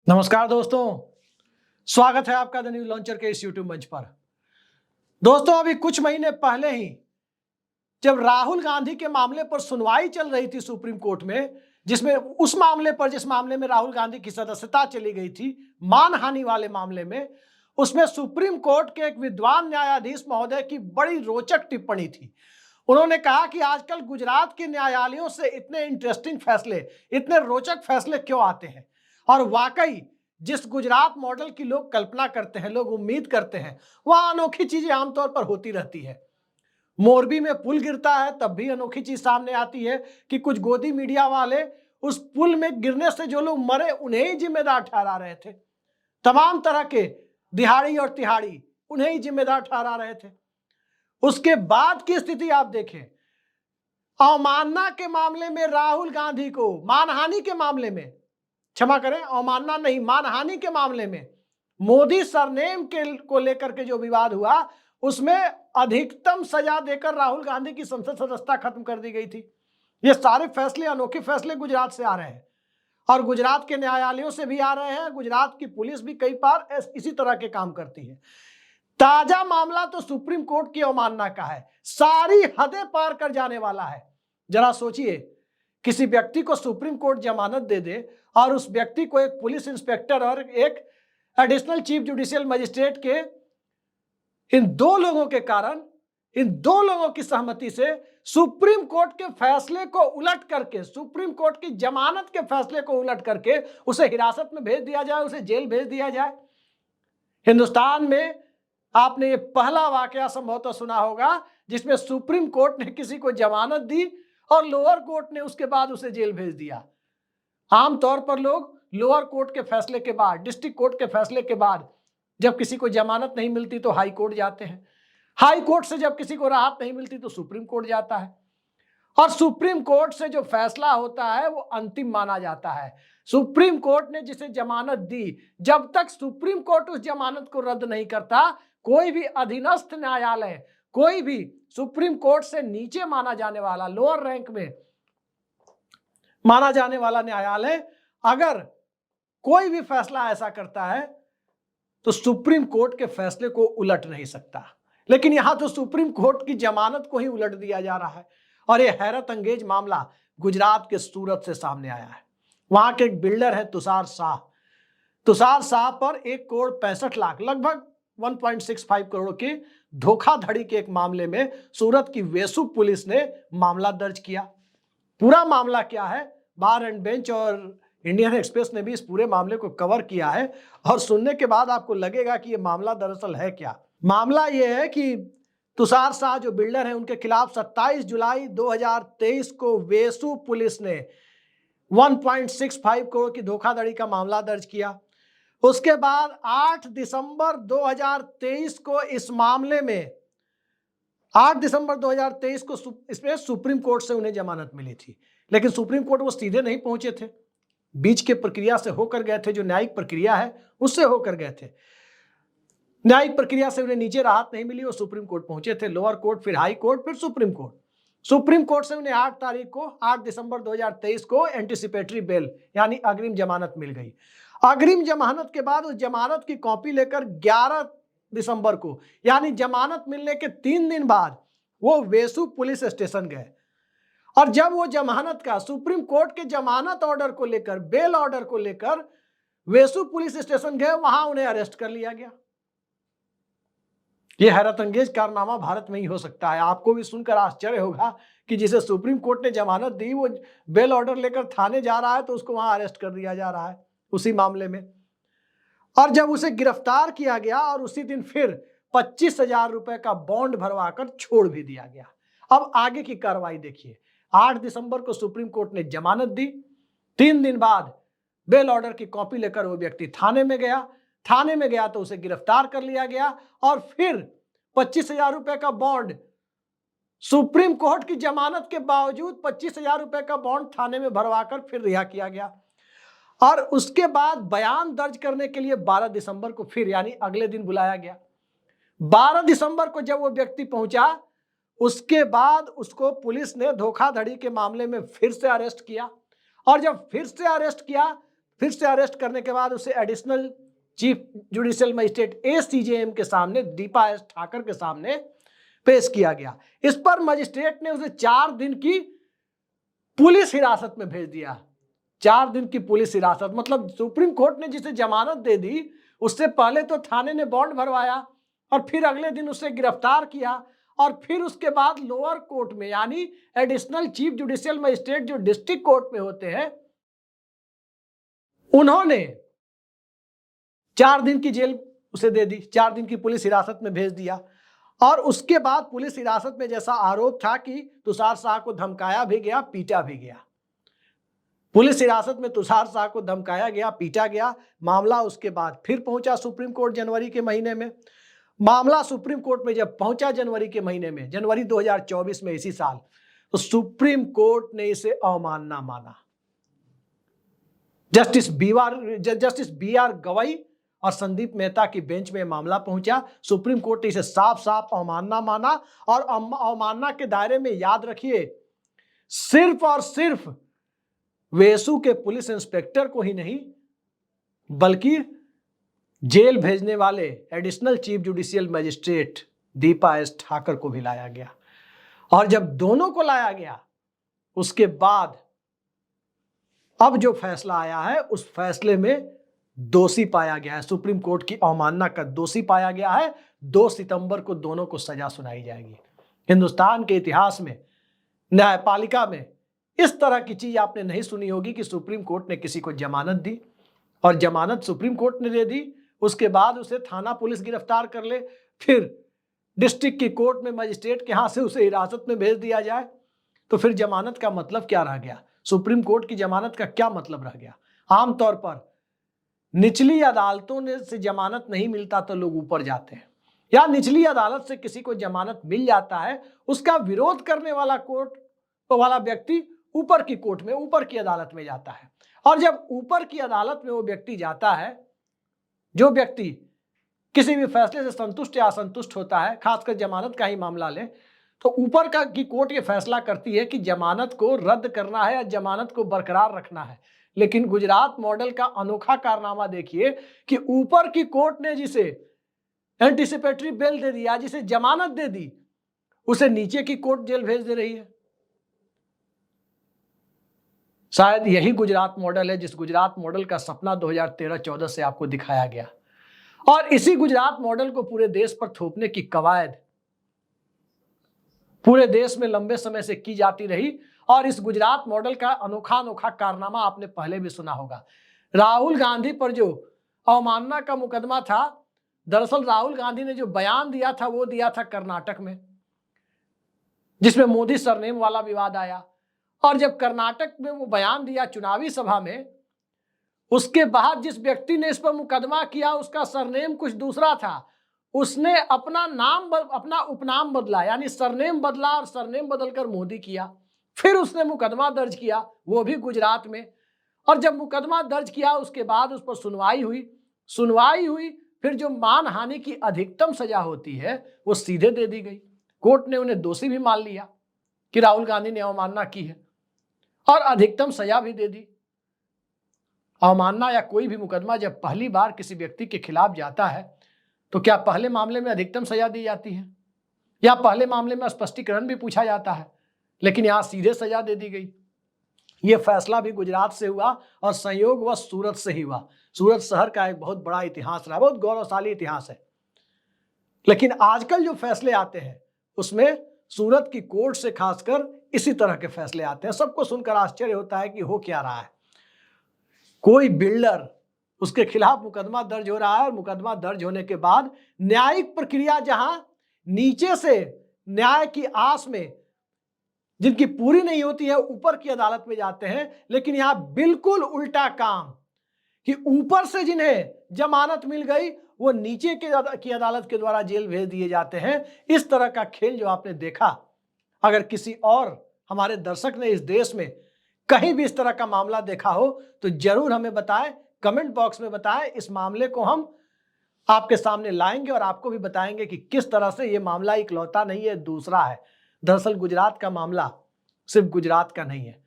नमस्कार दोस्तों, स्वागत है आपका द न्यूज लॉन्चर के इस यूट्यूब मंच पर। दोस्तों, अभी कुछ महीने पहले ही जब राहुल गांधी के मामले पर सुनवाई चल रही थी सुप्रीम कोर्ट में, जिस मामले में राहुल गांधी की सदस्यता चली गई थी, मानहानि वाले मामले में, उसमें सुप्रीम कोर्ट के एक विद्वान न्यायाधीश महोदय की बड़ी रोचक टिप्पणी थी। उन्होंने कहा कि आजकल गुजरात के न्यायालयों से इतने इंटरेस्टिंग फैसले, इतने रोचक फैसले क्यों आते हैं। और वाकई जिस गुजरात मॉडल की लोग कल्पना करते हैं, लोग उम्मीद करते हैं, वहां अनोखी चीजें आमतौर पर होती रहती है। मोरबी में पुल गिरता है तब भी अनोखी चीज सामने आती है कि कुछ गोदी मीडिया वाले उस पुल में गिरने से जो लोग मरे उन्हें ही जिम्मेदार ठहरा रहे थे। तमाम तरह के दिहाड़ी और तिहाड़ी उन्हें ही जिम्मेदार ठहरा रहे थे। उसके बाद की स्थिति आप देखें, अवमानना के मामले में राहुल गांधी को, मानहानि के मामले में, क्षमा करें, अवमानना नहीं, मानहानि के मामले में मोदी सरनेम को लेकर के जो विवाद हुआ, उसमें अधिकतम सजा देकर राहुल गांधी की संसद सदस्यता खत्म कर दी गई थी। ये सारे फैसले, अनोखे फैसले गुजरात से आ रहे हैं और गुजरात के न्यायालयों से भी आ रहे हैं। गुजरात की पुलिस भी कई बार इसी तरह के काम करती है। ताजा मामला तो सुप्रीम कोर्ट की अवमानना का है, सारी हदें पार कर जाने वाला है। जरा सोचिए, किसी व्यक्ति को सुप्रीम कोर्ट जमानत दे दे और उस व्यक्ति को एक पुलिस इंस्पेक्टर और एक एडिशनल चीफ जुडिशियल मजिस्ट्रेट के, इन दो लोगों के कारण, इन दो लोगों की सहमति से सुप्रीम कोर्ट के फैसले को उलट करके, सुप्रीम कोर्ट की जमानत के फैसले को उलट करके उसे हिरासत में भेज दिया जाए, उसे जेल भेज दिया जाए। हिंदुस्तान में आपने ये पहला वाकया संभवतः सुना होगा जिसमें सुप्रीम कोर्ट ने किसी को जमानत दी और लोअर कोर्ट ने उसके बाद उसे जेल भेज दिया। आमतौर पर लोग लोअर कोर्ट के फैसले के बाद, डिस्ट्रिक्ट कोर्ट के फैसले के बाद जब किसी को जमानत नहीं मिलती तो हाई कोर्ट जाते हैं, हाई कोर्ट से जब किसी को राहत नहीं मिलती तो सुप्रीम कोर्ट जाता है और सुप्रीम कोर्ट से जो फैसला होता है वो अंतिम माना जाता है। सुप्रीम कोर्ट ने जिसे जमानत दी, जब तक सुप्रीम कोर्ट उस जमानत को रद्द नहीं करता, कोई भी अधीनस्थ न्यायालय, कोई भी सुप्रीम कोर्ट से नीचे माना जाने वाला, लोअर रैंक में माना जाने वाला न्यायालय अगर कोई भी फैसला ऐसा करता है तो सुप्रीम कोर्ट के फैसले को उलट नहीं सकता। लेकिन यहां तो सुप्रीम कोर्ट की जमानत को ही उलट दिया जा रहा है और यह हैरत अंगेज मामला गुजरात के सूरत से सामने आया है। वहां के एक बिल्डर है तुषार शाह। तुषार शाह पर 1,65,00,000, लगभग 1.65 करोड़ की धोखाधड़ी के एक मामले में सूरत की वेसु पुलिस ने मामला दर्ज किया। पूरा मामला क्या है, बार एंड बेंच और इंडियन एक्सप्रेस ने भी इस पूरे मामले को कवर किया है और सुनने के बाद आपको लगेगा कि यह मामला दरअसल है क्या। मामला यह है कि तुषार शाह जो बिल्डर है, उनके खिलाफ 27 जुलाई 2023 को वेसु पुलिस ने 1.65 करोड़ की धोखाधड़ी का मामला दर्ज किया। उसके बाद 8 दिसंबर 2023 को इस मामले में, 8 दिसंबर 2023 को इसमें सुप्रीम कोर्ट से उन्हें जमानत मिली थी। लेकिन सुप्रीम कोर्ट वो सीधे नहीं पहुंचे थे, बीच के प्रक्रिया से होकर गए थे, जो न्यायिक प्रक्रिया है उससे होकर गए थे। न्यायिक प्रक्रिया से उन्हें नीचे राहत नहीं मिली, वो सुप्रीम कोर्ट पहुंचे थे, लोअर कोर्ट, फिर हाई कोर्ट, फिर सुप्रीम कोर्ट। सुप्रीम कोर्ट से उन्हें 8 दिसंबर 2023 को एंटीसिपेटरी बेल यानी अग्रिम जमानत मिल गई। अग्रिम जमानत के बाद उस जमानत की कॉपी लेकर 11 दिसंबर को, यानी जमानत मिलने के 3 दिन बाद, वो वेसु पुलिस स्टेशन गए और जब वो जमानत का, सुप्रीम कोर्ट के जमानत ऑर्डर को लेकर, बेल ऑर्डर को लेकर वेसु पुलिस स्टेशन गए, वहां उन्हें अरेस्ट कर लिया गया। यह हैरत अंगेज कारनामा भारत में ही हो सकता है। आपको भी सुनकर आश्चर्य होगा कि जिसे सुप्रीम कोर्ट ने जमानत दी, वो बेल ऑर्डर लेकर थाने जा रहा है तो उसको वहां अरेस्ट कर दिया जा रहा है उसी मामले में। और जब उसे गिरफ्तार किया गया और उसी दिन फिर 25,000 रुपए का बॉन्ड भरवाकर छोड़ भी दिया गया। अब आगे की कार्रवाई देखिए। 8 दिसंबर को सुप्रीम कोर्ट ने जमानत दी, 3 दिन बाद बेल ऑर्डर की कॉपी लेकर वो व्यक्ति थाने में गया। थाने में गया तो उसे गिरफ्तार कर लिया गया और फिर 25,000 रुपए का बॉन्ड, सुप्रीम कोर्ट की जमानत के बावजूद 25,000 रुपए का बॉन्ड थाने में भरवाकर फिर रिहा किया गया। और उसके बाद बयान दर्ज करने के लिए 12 दिसंबर को फिर, यानी अगले दिन बुलाया गया। 12 दिसंबर को जब वो व्यक्ति पहुंचा, उसके बाद उसको पुलिस ने धोखाधड़ी के मामले में फिर से अरेस्ट किया और जब फिर से अरेस्ट किया फिर से अरेस्ट करने के बाद उसे additional chief judicial magistrate ACJM के सामने, दीपा एस ठाकर के सामने पेश किया गया। इस पर मजिस्ट्रेट ने उसे 4 दिन की पुलिस हिरासत में भेज दिया। 4 दिन की पुलिस हिरासत मतलब सुप्रीम कोर्ट ने जिसे जमानत दे दी, उससे पहले तो थाने ने बॉन्ड भरवाया और फिर अगले दिन उसे गिरफ्तार किया और फिर उसके बाद लोअर कोर्ट में यानी एडिशनल चीफ जुडिशियल मजिस्ट्रेट जो डिस्ट्रिक्ट कोर्ट में होते हैं, उन्होंने 4 दिन की जेल उसे दे दी, 4 दिन की पुलिस हिरासत में भेज दिया। और उसके बाद पुलिस हिरासत में जैसा आरोप था कि तुषार शाह को धमकाया भी गया, पीटा भी गया। पुलिस हिरासत में तुषार शाह को धमकाया गया, पीटा गया। मामला उसके बाद फिर पहुंचा सुप्रीम कोर्ट जनवरी के महीने में। मामला सुप्रीम कोर्ट में जब पहुंचा जनवरी के महीने में, जनवरी 2024 में, इसी साल, तो सुप्रीम कोर्ट ने इसे अवमानना माना। जस्टिस BR गवई और संदीप मेहता की बेंच में मामला पहुंचा। सुप्रीम कोर्ट ने इसे साफ साफ अवमानना माना और अवमानना के दायरे में, याद रखिए, सिर्फ और सिर्फ वेसु के पुलिस इंस्पेक्टर को ही नहीं बल्कि जेल भेजने वाले additional chief judicial magistrate Deepa S Thakar को भी लाया गया। और जब दोनों को लाया गया, उसके बाद अब जो फैसला आया है, उस फैसले में दोषी पाया गया है, सुप्रीम कोर्ट की अवमानना का दोषी पाया गया है। 2 सितंबर को दोनों को सजा सुनाई जाएगी। हिंदुस्तान के इतिहास में, न्यायपालिका में इस तरह की चीज आपने नहीं सुनी होगी कि सुप्रीम कोर्ट ने किसी को जमानत दी और जमानत सुप्रीम कोर्ट ने दे दी, उसके बाद उसे थाना पुलिस गिरफ्तार कर ले, फिर डिस्ट्रिक्ट की कोर्ट में मजिस्ट्रेट के हाथ से उसे हिरासत में भेज दिया जाए। तो फिर जमानत का मतलब क्या रह गया? सुप्रीम कोर्ट की जमानत का क्या मतलब रह गया? आमतौर पर निचली अदालतों ने से जमानत नहीं मिलता तो लोग ऊपर जाते हैं, या निचली अदालत से किसी को जमानत मिल जाता है, उसका विरोध करने वाला कोर्ट वाला व्यक्ति ऊपर की कोर्ट में, ऊपर की अदालत में जाता है। और जब ऊपर की अदालत में वो व्यक्ति जाता है, जो व्यक्ति किसी भी फैसले से संतुष्ट या असंतुष्ट होता है, खासकर जमानत का ही मामला ले, तो ऊपर का की कोर्ट ये फैसला करती है कि जमानत को रद्द करना है या जमानत को बरकरार रखना है। लेकिन गुजरात मॉडल का अनोखा कारनामा देखिए कि ऊपर की कोर्ट ने जिसे एंटीसिपेटरी बेल दे दिया, जिसे जमानत दे दी, उसे नीचे की कोर्ट जेल भेज दे रही है। शायद यही गुजरात मॉडल है जिस गुजरात मॉडल का सपना 2013-14 से आपको दिखाया गया, और इसी गुजरात मॉडल को पूरे देश पर थोपने की कवायद पूरे देश में लंबे समय से की जाती रही। और इस गुजरात मॉडल का अनोखा अनोखा कारनामा आपने पहले भी सुना होगा। राहुल गांधी पर जो अवमानना का मुकदमा था, दरअसल राहुल गांधी ने जो बयान दिया था वो दिया था कर्नाटक में, जिसमें मोदी सरनेम वाला विवाद आया। और जब कर्नाटक में वो बयान दिया चुनावी सभा में, उसके बाद जिस व्यक्ति ने इस पर मुकदमा किया उसका सरनेम कुछ दूसरा था। उसने अपना उपनाम बदला, यानी सरनेम बदला और सरनेम बदलकर मोदी किया। फिर उसने मुकदमा दर्ज किया, वो भी गुजरात में। और जब मुकदमा दर्ज किया उसके बाद उस पर सुनवाई हुई, फिर जो मानहानि की अधिकतम सजा होती है वो सीधे दे दी गई। कोर्ट ने उन्हें दोषी भी मान लिया कि राहुल गांधी ने अवमानना की है और अधिकतम सजा भी दे दी। अवमानना या कोई भी मुकदमा जब पहली बार किसी व्यक्ति के खिलाफ जाता है तो क्या पहले मामले में अधिकतम सजा दी जाती है या पहले मामले में स्पष्टीकरण भी पूछा जाता है? लेकिन यहां सीधे सजा दे दी गई। यह फैसला भी गुजरात से हुआ और संयोगवश सूरत से ही हुआ। सूरत शहर का एक बहुत बड़ा इतिहास रहा, बहुत गौरवशाली इतिहास है। लेकिन आजकल जो फैसले आते हैं उसमें सूरत की कोर्ट से खासकर इसी तरह के फैसले आते हैं। सबको सुनकर आश्चर्य होता है कि हो क्या रहा है। कोई बिल्डर, उसके खिलाफ मुकदमा दर्ज हो रहा है और मुकदमा दर्ज होने के बाद न्यायिक प्रक्रिया जहां नीचे से न्याय की आस में जिनकी पूरी नहीं होती है ऊपर की अदालत में जाते हैं, लेकिन यहां बिल्कुल उल्टा काम कि ऊपर से जिन्हें जमानत मिल गई वो नीचे की अदालत के द्वारा जेल भेज दिए जाते हैं। इस तरह का खेल जो आपने देखा, अगर किसी और हमारे दर्शक ने इस देश में कहीं भी इस तरह का मामला देखा हो तो जरूर हमें बताएं, कमेंट बॉक्स में बताएं। इस मामले को हम आपके सामने लाएंगे और आपको भी बताएंगे कि किस तरह से ये मामला इकलौता नहीं है, दूसरा है। दरअसल गुजरात का मामला सिर्फ गुजरात का नहीं है,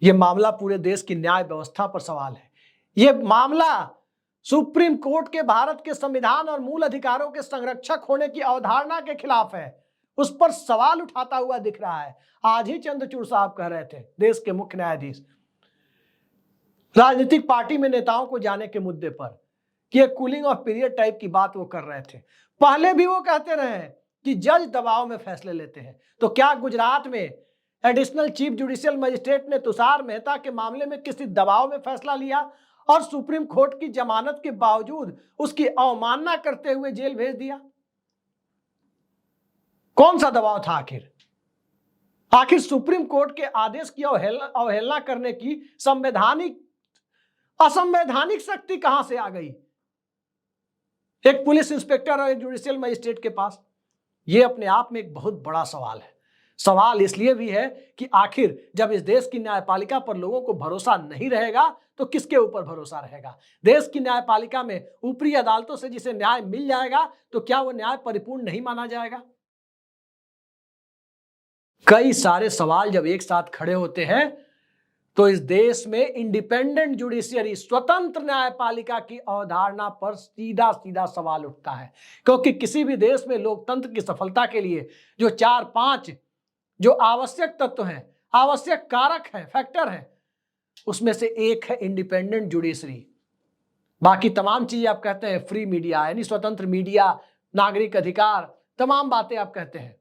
यह मामला पूरे देश की न्याय व्यवस्था पर सवाल है। ये मामला सुप्रीम कोर्ट के भारत के संविधान और मूल अधिकारों के संरक्षक होने की अवधारणा के खिलाफ है, उस पर सवाल उठाता हुआ दिख रहा है। आज ही चंद्रचूड़ साहब कह रहे थे, देश के मुख्य न्यायाधीश, राजनीतिक पार्टी में नेताओं को जाने के मुद्दे पर, कि एक कूलिंग ऑफ पीरियड टाइप की बात वो कर रहे थे। पहले भी वो कहते रहे कि जज दबाव में फैसले लेते हैं। तो क्या गुजरात में एडिशनल चीफ जुडिशियल मजिस्ट्रेट ने तुषार मेहता के मामले में किसी दबाव में फैसला लिया और सुप्रीम कोर्ट की जमानत के बावजूद उसकी अवमानना करते हुए जेल भेज दिया? कौन सा दबाव था आखिर? आखिर सुप्रीम कोर्ट के आदेश की अवहेलना करने की असंवैधानिक शक्ति कहां से आ गई एक पुलिस इंस्पेक्टर और एक जुडिशियल मजिस्ट्रेट के पास? यह अपने आप में एक बहुत बड़ा सवाल है। सवाल इसलिए भी है कि आखिर जब इस देश की न्यायपालिका पर लोगों को भरोसा नहीं रहेगा तो किसके ऊपर भरोसा रहेगा? देश की न्यायपालिका में ऊपरी अदालतों से जिसे न्याय मिल जाएगा तो क्या वो न्याय परिपूर्ण नहीं माना जाएगा? कई सारे सवाल जब एक साथ खड़े होते हैं तो इस देश में इंडिपेंडेंट जुडिशियरी, स्वतंत्र न्यायपालिका की अवधारणा पर सीधा सीधा सवाल उठता है। क्योंकि किसी भी देश में लोकतंत्र की सफलता के लिए जो 4-5 जो आवश्यक तत्व हैं, आवश्यक कारक हैं, फैक्टर हैं, उसमें से एक है इंडिपेंडेंट जुडिशरी। बाकी तमाम चीजें आप कहते हैं फ्री मीडिया, यानी स्वतंत्र मीडिया, नागरिक अधिकार, तमाम बातें आप कहते हैं,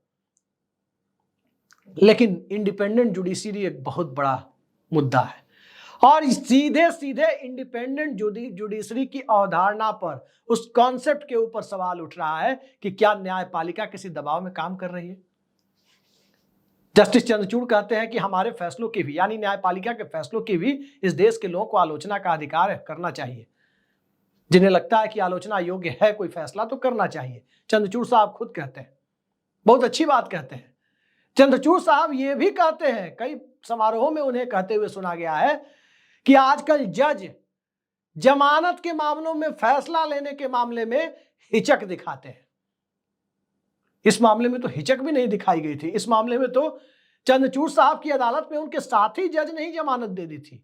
लेकिन इंडिपेंडेंट जुडिशरी एक बहुत बड़ा मुद्दा है। और सीधे सीधे इंडिपेंडेंट जुडिशरी की अवधारणा पर, उस कॉन्सेप्ट के ऊपर सवाल उठ रहा है कि क्या न्यायपालिका किसी दबाव में काम कर रही है? जस्टिस चंद्रचूड़ कहते हैं कि हमारे फैसलों की भी, यानी न्यायपालिका के फैसलों की भी इस देश के लोगों को आलोचना का अधिकार है, करना चाहिए। जिन्हें लगता है कि आलोचना योग्य है कोई फैसला तो करना चाहिए। चंद्रचूड़ साहब खुद कहते हैं, बहुत अच्छी बात कहते हैं। चंद्रचूड़ साहब ये भी कहते हैं, कई समारोहों में उन्हें कहते हुए सुना गया है कि आजकल जज जमानत के मामलों में फैसला लेने के मामले में हिचक दिखाते हैं। इस मामले में तो हिचक भी नहीं दिखाई गई थी। इस मामले में तो चंद्रचूड़ साहब की अदालत में उनके साथी जज ने ही जमानत दे दी थी।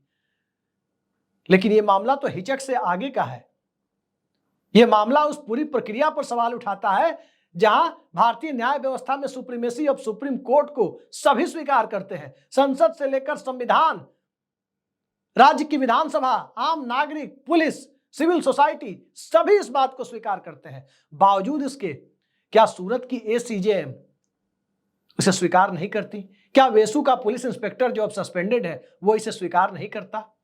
लेकिन यह मामला तो हिचक से आगे का है। यह मामला उस पूरी प्रक्रिया पर सवाल उठाता है जहां भारतीय न्याय व्यवस्था में सुप्रीमेसी ऑफ सुप्रीम कोर्ट को सभी स्वीकार करते हैं। संसद से लेकर संविधान, राज्य की विधानसभा, आम नागरिक, पुलिस, सिविल सोसाइटी, सभी इस बात को स्वीकार करते हैं। बावजूद इसके क्या सूरत की एसीजेएम इसे स्वीकार नहीं करती? क्या वेसू का पुलिस इंस्पेक्टर जो अब सस्पेंडेड है वो इसे स्वीकार नहीं करता?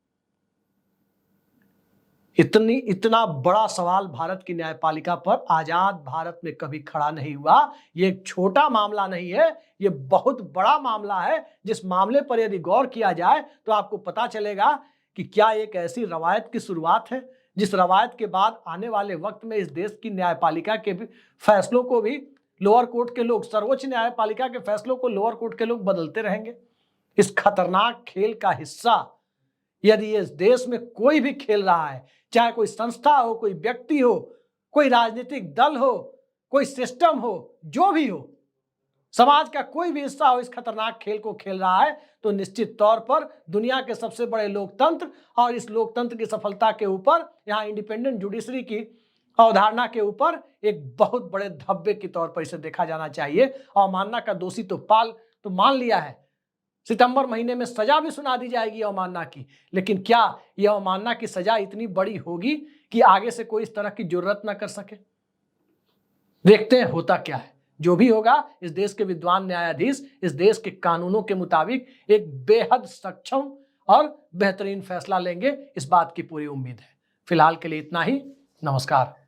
इतना बड़ा सवाल भारत की न्यायपालिका पर आजाद भारत में कभी खड़ा नहीं हुआ। ये एक छोटा मामला नहीं है, ये बहुत बड़ा मामला है। जिस मामले पर यदि गौर किया जाए तो आपको पता चलेगा कि क्या एक ऐसी रवायत की शुरुआत है जिस रवायत के बाद आने वाले वक्त में इस देश की न्यायपालिका के फैसलों को भी लोअर कोर्ट के लोग, सर्वोच्च न्यायपालिका के फैसलों को लोअर कोर्ट के लोग बदलते रहेंगे। इस खतरनाक खेल का हिस्सा यदि इस देश में कोई भी खेल रहा है, चाहे कोई संस्था हो, कोई व्यक्ति हो, कोई राजनीतिक दल हो, कोई सिस्टम हो, जो भी हो, समाज का कोई भी हिस्सा हो, इस खतरनाक खेल को खेल रहा है, तो निश्चित तौर पर दुनिया के सबसे बड़े लोकतंत्र और इस लोकतंत्र की सफलता के ऊपर, यहाँ इंडिपेंडेंट जुडिशरी की अवधारणा के ऊपर एक बहुत बड़े धब्बे के तौर पर इसे देखा जाना चाहिए। अवमानना का दोषी तो मान लिया है, सितंबर महीने में सजा भी सुना दी जाएगी अवमानना की, लेकिन क्या यह अवमानना की सजा इतनी बड़ी होगी कि आगे से कोई इस तरह की जरूरत ना कर सके? देखते हैं होता क्या है। जो भी होगा, इस देश के विद्वान न्यायाधीश इस देश के कानूनों के मुताबिक एक बेहद सक्षम और बेहतरीन फैसला लेंगे, इस बात की पूरी उम्मीद है। फिलहाल के लिए इतना ही। नमस्कार।